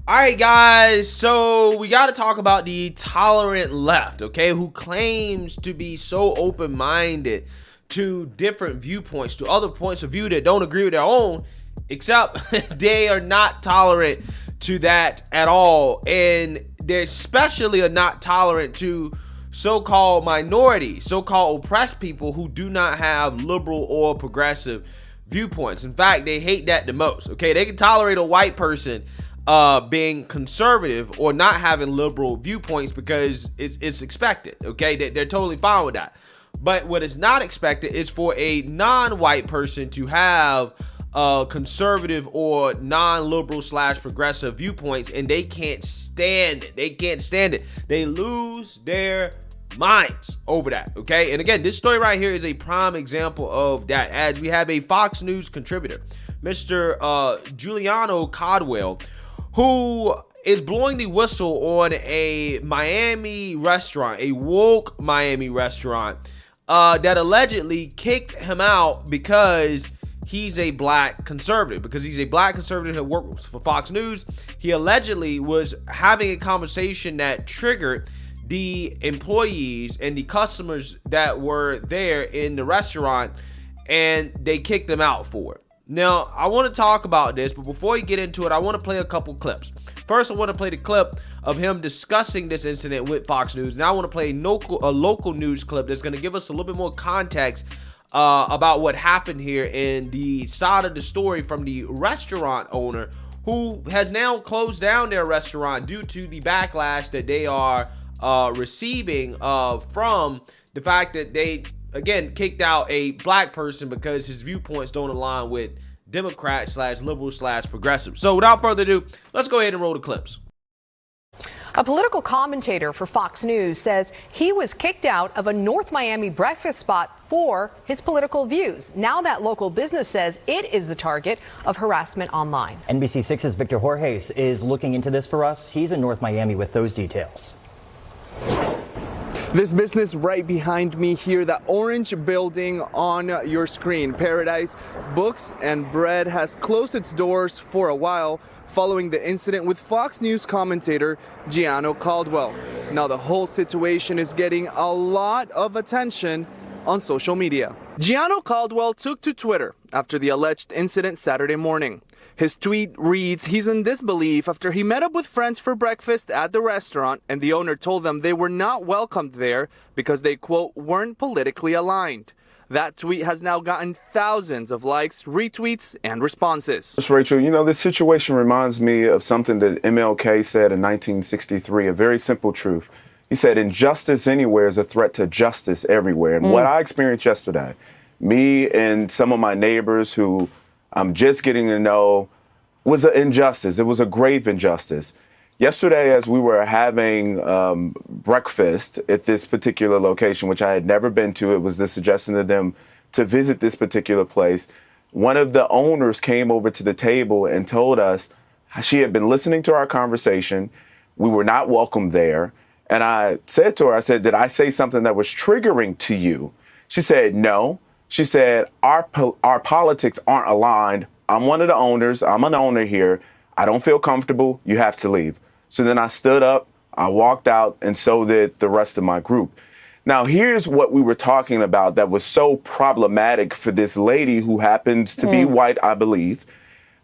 All right, guys, so we got to talk about the tolerant left, okay, who claims to be so open-minded to different viewpoints, to other points of view that don't agree with their own, except they are not tolerant to that at all. And they especially are not tolerant to so-called minorities, so-called oppressed people who do not have liberal or progressive viewpoints. In fact, they hate that the most, okay? They can tolerate a white person being conservative or not having liberal viewpoints because it's expected, okay? They're totally fine with that. But what is not expected is for a non-white person to have conservative or non-liberal / progressive viewpoints, and they can't stand it. They can't stand it. They lose their minds over that, okay? And again, this story right here is a prime example of that, as we have a Fox News contributor, Mr. Gianno Caldwell, who is blowing the whistle on a Miami restaurant, a woke Miami restaurant, that allegedly kicked him out because he's a black conservative, because he's a black conservative who works for Fox News. He allegedly was having a conversation that triggered the employees and the customers that were there in the restaurant, and they kicked him out for it. Now, I want to talk about this, but before we get into it, I want to play a couple clips. First, I want to play the clip of him discussing this incident with Fox News. Now, I want to play a local news clip that's going to give us a little bit more context about what happened here and the side of the story from the restaurant owner, who has now closed down their restaurant due to the backlash that they are receiving from the fact that they, again, kicked out a black person because his viewpoints don't align with Democrat / liberal / progressive. So without further ado, let's go ahead and roll the clips. A political commentator for Fox News says he was kicked out of a North Miami breakfast spot for his political views. Now that local business says it is the target of harassment online. NBC6's Victor Jorges is looking into this for us. He's in North Miami with those details. This business right behind me here, that orange building on your screen, Paradise Books and Bread, has closed its doors for a while following the incident with Fox News commentator Gianno Caldwell. Now the whole situation is getting a lot of attention on social media. Gianno Caldwell took to Twitter after the alleged incident Saturday morning. His tweet reads, he's in disbelief after he met up with friends for breakfast at the restaurant, and the owner told them they were not welcomed there because they, quote, weren't politically aligned. That tweet has now gotten thousands of likes, retweets, and responses. Rachel, you know, this situation reminds me of something that MLK said in 1963, a very simple truth. He said, injustice anywhere is a threat to justice everywhere. And what I experienced yesterday, me and some of my neighbors who I'm just getting to know, was an injustice. It was a grave injustice. Yesterday, as we were having breakfast at this particular location, which I had never been to, it was the suggestion to them to visit this particular place. One of the owners came over to the table and told us she had been listening to our conversation. We were not welcome there. And I said to her, I said, did I say something that was triggering to you? She said, no. She said, our politics aren't aligned. I'm one of the owners. I'm an owner here. I don't feel comfortable. You have to leave. So then I stood up, I walked out, and so did the rest of my group. Now, here's what we were talking about that was so problematic for this lady who happens to be white, I believe.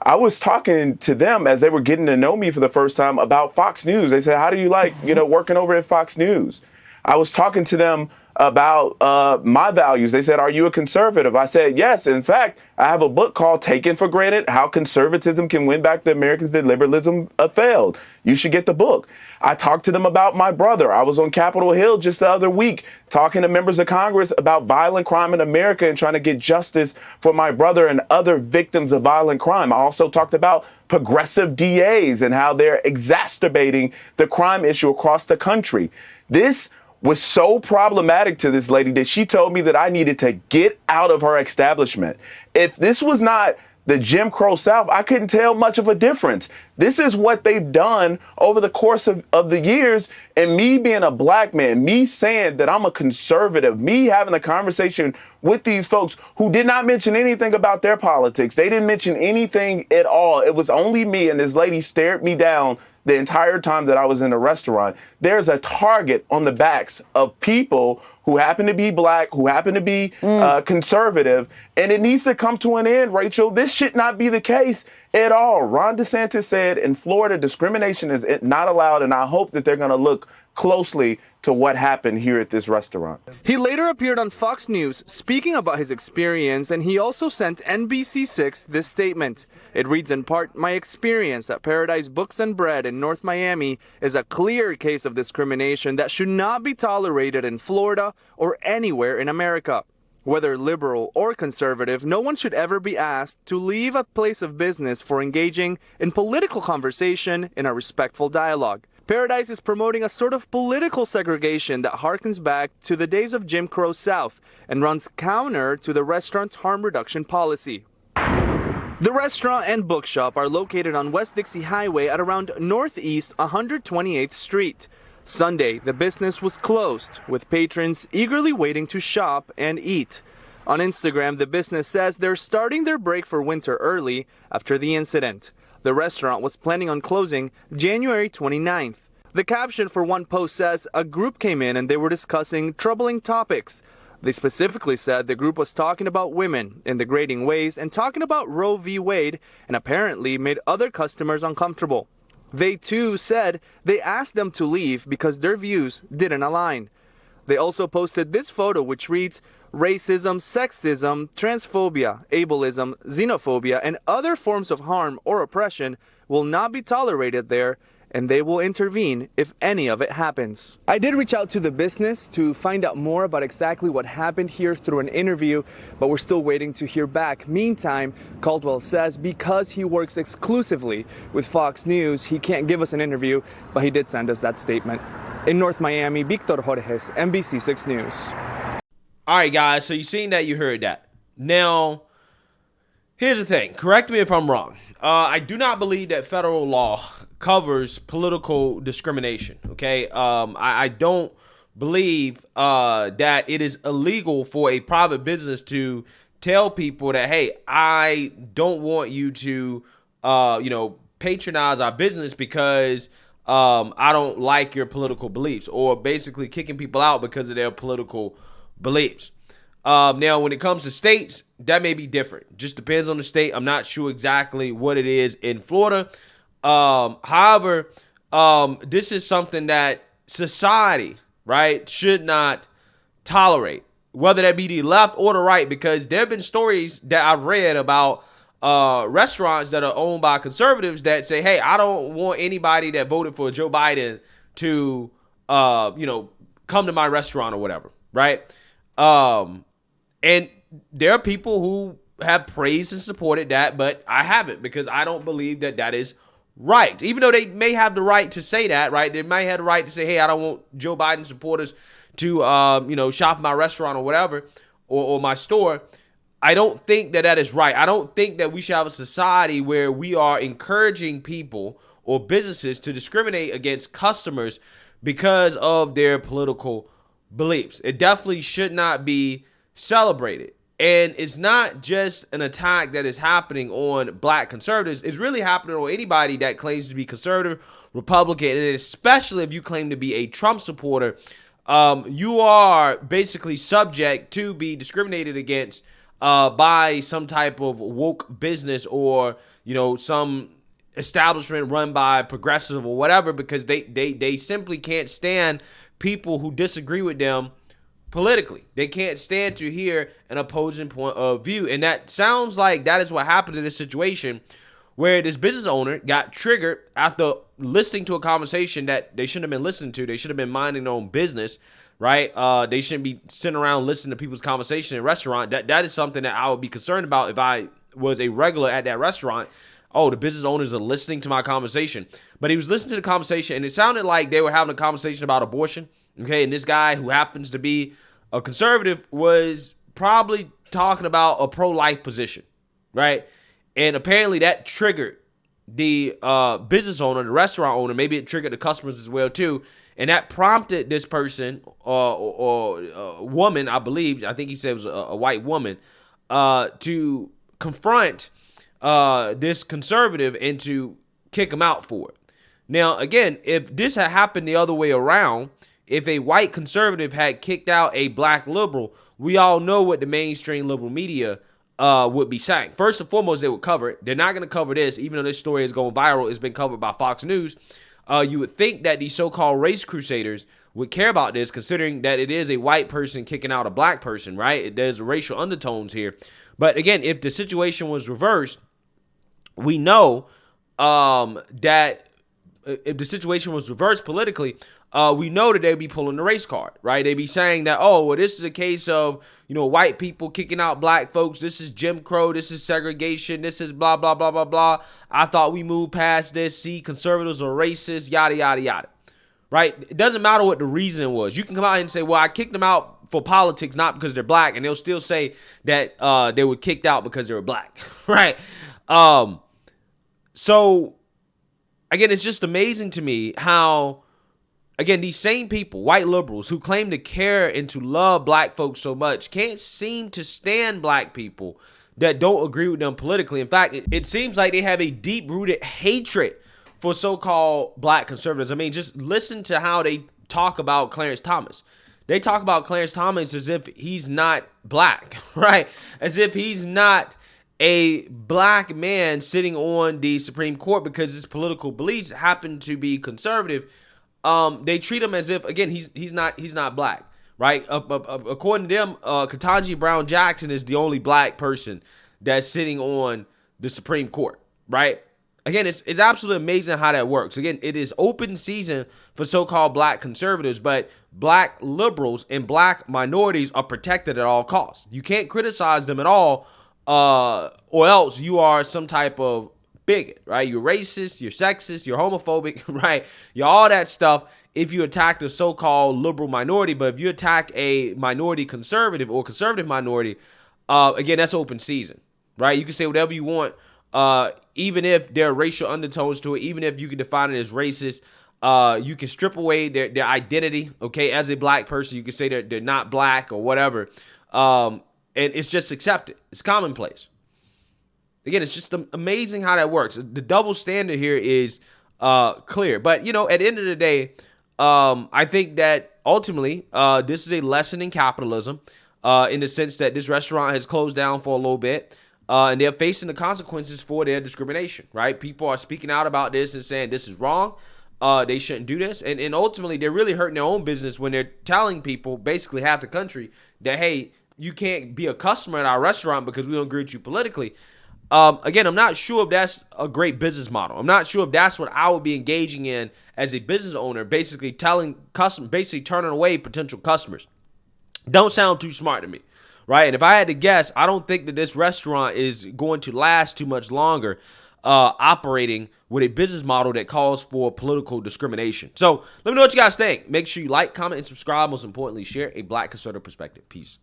I was talking to them as they were getting to know me for the first time about Fox News. They said, how do you like, working over at Fox News? I was talking to them about my values. They said, are you a conservative? I said, yes. In fact, I have a book called Taken for Granted, How Conservatism Can Win Back the Americans That Liberalism Failed. You should get the book. I talked to them about my brother. I was on Capitol Hill just the other week talking to members of Congress about violent crime in America and trying to get justice for my brother and other victims of violent crime. I also talked about progressive DAs and how they're exacerbating the crime issue across the country. This was so problematic to this lady that she told me that I needed to get out of her establishment. If this was not the Jim Crow South, I couldn't tell much of a difference. This is what they've done over the course of the years. And me being a black man, me saying that I'm a conservative, me having a conversation with these folks who did not mention anything about their politics. They didn't mention anything at all. It was only me, and this lady stared me down the entire time that I was in the restaurant, there's a target on the backs of people who happen to be black, who happen to be conservative, and it needs to come to an end, Rachel. This should not be the case at all. Ron DeSantis said in Florida, discrimination is not allowed, and I hope that they're going to look closely to what happened here at this restaurant. He later appeared on Fox News speaking about his experience, and he also sent NBC6 this statement. It reads in part, "My experience at Paradise Books and Bread in North Miami is a clear case of discrimination that should not be tolerated in Florida or anywhere in America. Whether liberal or conservative, no one should ever be asked to leave a place of business for engaging in political conversation in a respectful dialogue. Paradise is promoting a sort of political segregation that harkens back to the days of Jim Crow South and runs counter to the restaurant's harm reduction policy." The restaurant and bookshop are located on West Dixie Highway at around Northeast 128th Street. Sunday, the business was closed, with patrons eagerly waiting to shop and eat. On Instagram, the business says they're starting their break for winter early after the incident. The restaurant was planning on closing January 29th. The caption for one post says a group came in and they were discussing troubling topics. They specifically said the group was talking about women in degrading ways and talking about Roe v. Wade, and apparently made other customers uncomfortable. They too said they asked them to leave because their views didn't align. They also posted this photo which reads, "Racism, sexism, transphobia, ableism, xenophobia, and other forms of harm or oppression will not be tolerated there, and they will intervene if any of it happens." I did reach out to the business to find out more about exactly what happened here through an interview, but we're still waiting to hear back. Meantime, Caldwell says because he works exclusively with Fox News, he can't give us an interview, but he did send us that statement. In North Miami, Victor Jorges, NBC6 News. All right, guys, so you seen that, you heard that. Now, here's the thing. Correct me if I'm wrong. I do not believe that federal law covers political discrimination, okay? I don't believe that it is illegal for a private business to tell people that, hey, I don't want you to, patronize our business because I don't like your political beliefs, or basically kicking people out because of their political beliefs. Now, when it comes to states, that may be different. Just depends on the state. I'm not sure exactly what it is in Florida. However, this is something that society, right, should not tolerate, whether that be the left or the right, because there have been stories that I've read about restaurants that are owned by conservatives that say, hey, I don't want anybody that voted for Joe Biden to, come to my restaurant or whatever, right? And there are people who have praised and supported that, but I haven't, because I don't believe that that is right. Even though they may have the right to say that, right? They may have the right to say, hey, I don't want Joe Biden supporters to, shop in my restaurant or whatever, or my store. I don't think that that is right. I don't think that we should have a society where we are encouraging people or businesses to discriminate against customers because of their political beliefs. It definitely should not be celebrated. And it's not just an attack that is happening on black conservatives. It's really happening on anybody that claims to be conservative, Republican, and especially if you claim to be a Trump supporter. You are basically subject to be discriminated against by some type of woke business, or some establishment run by progressive or whatever, because they simply can't stand people who disagree with them politically. They can't stand to hear an opposing point of view. And that sounds like that is what happened in this situation, where this business owner got triggered after listening to a conversation that they shouldn't have been listening to. They should have been minding their own business, right? They shouldn't be sitting around listening to people's conversation in a restaurant. That is something that I would be concerned about if I was a regular at that restaurant. Oh, the business owners are listening to my conversation. But he was listening to the conversation, and it sounded like they were having a conversation about abortion. Okay, and this guy, who happens to be a conservative, was probably talking about a pro-life position, right? And apparently that triggered the business owner, the restaurant owner. Maybe it triggered the customers as well too, and that prompted this person or woman, I believe. I think he said it was a white woman, to confront this conservative and to kick him out for it. Now, again, if this had happened the other way around, if a white conservative had kicked out a black liberal, we all know what the mainstream liberal media would be saying. First and foremost, they would cover it. They're not going to cover this, even though this story is going viral. It's been covered by Fox News. You would think that these so-called race crusaders would care about this, considering that it is a white person kicking out a black person, right? There's racial undertones here. But again, if the situation was reversed, we know that if the situation was reversed politically, we know that they'd be pulling the race card, right? They'd be saying that, oh, well, this is a case of, white people kicking out black folks. This is Jim Crow. This is segregation. This is blah, blah, blah, blah, blah. I thought we moved past this. See, conservatives are racist, yada, yada, yada, right? It doesn't matter what the reason was. You can come out and say, well, I kicked them out for politics, not because they're black. And they'll still say that they were kicked out because they were black, right? So, again, it's just amazing to me how, again, these same people, white liberals who claim to care and to love black folks so much, can't seem to stand black people that don't agree with them politically. In fact, it seems like they have a deep-rooted hatred for so-called black conservatives. I mean, just listen to how they talk about Clarence Thomas. They talk about Clarence Thomas as if he's not black, right? As if he's not a black man sitting on the Supreme Court because his political beliefs happen to be conservative. They treat him as if, again, he's not black, right? According to them, Ketanji Brown Jackson is the only black person that's sitting on the Supreme Court, right? Again, it's absolutely amazing how that works. Again, it is open season for so-called black conservatives, but black liberals and black minorities are protected at all costs. You can't criticize them at all, or else you are some type of bigot, right? You're racist, you're sexist, you're homophobic, right? You're all that stuff if you attack the so-called liberal minority. But if you attack a minority conservative or conservative minority, again, that's open season, right? You can say whatever you want, even if there are racial undertones to it, even if you can define it as racist. You can strip away their identity, okay? As a black person, you can say they're not black or whatever. And it's just accepted. It's commonplace. Again, it's just amazing how that works. The double standard here is clear. But, at the end of the day, I think that ultimately this is a lesson in capitalism in the sense that this restaurant has closed down for a little bit and they're facing the consequences for their discrimination, right? People are speaking out about this and saying this is wrong. They shouldn't do this. And ultimately, they're really hurting their own business when they're telling people, basically half the country, that, hey, you can't be a customer at our restaurant because we don't agree with you politically. Again, I'm not sure if that's a great business model. I'm not sure if that's what I would be engaging in as a business owner, basically turning away potential customers. Don't sound too smart to me, right? And if I had to guess, I don't think that this restaurant is going to last too much longer operating with a business model that calls for political discrimination. So let me know what you guys think. Make sure you like, comment, and subscribe. Most importantly, share a black conservative perspective. Peace.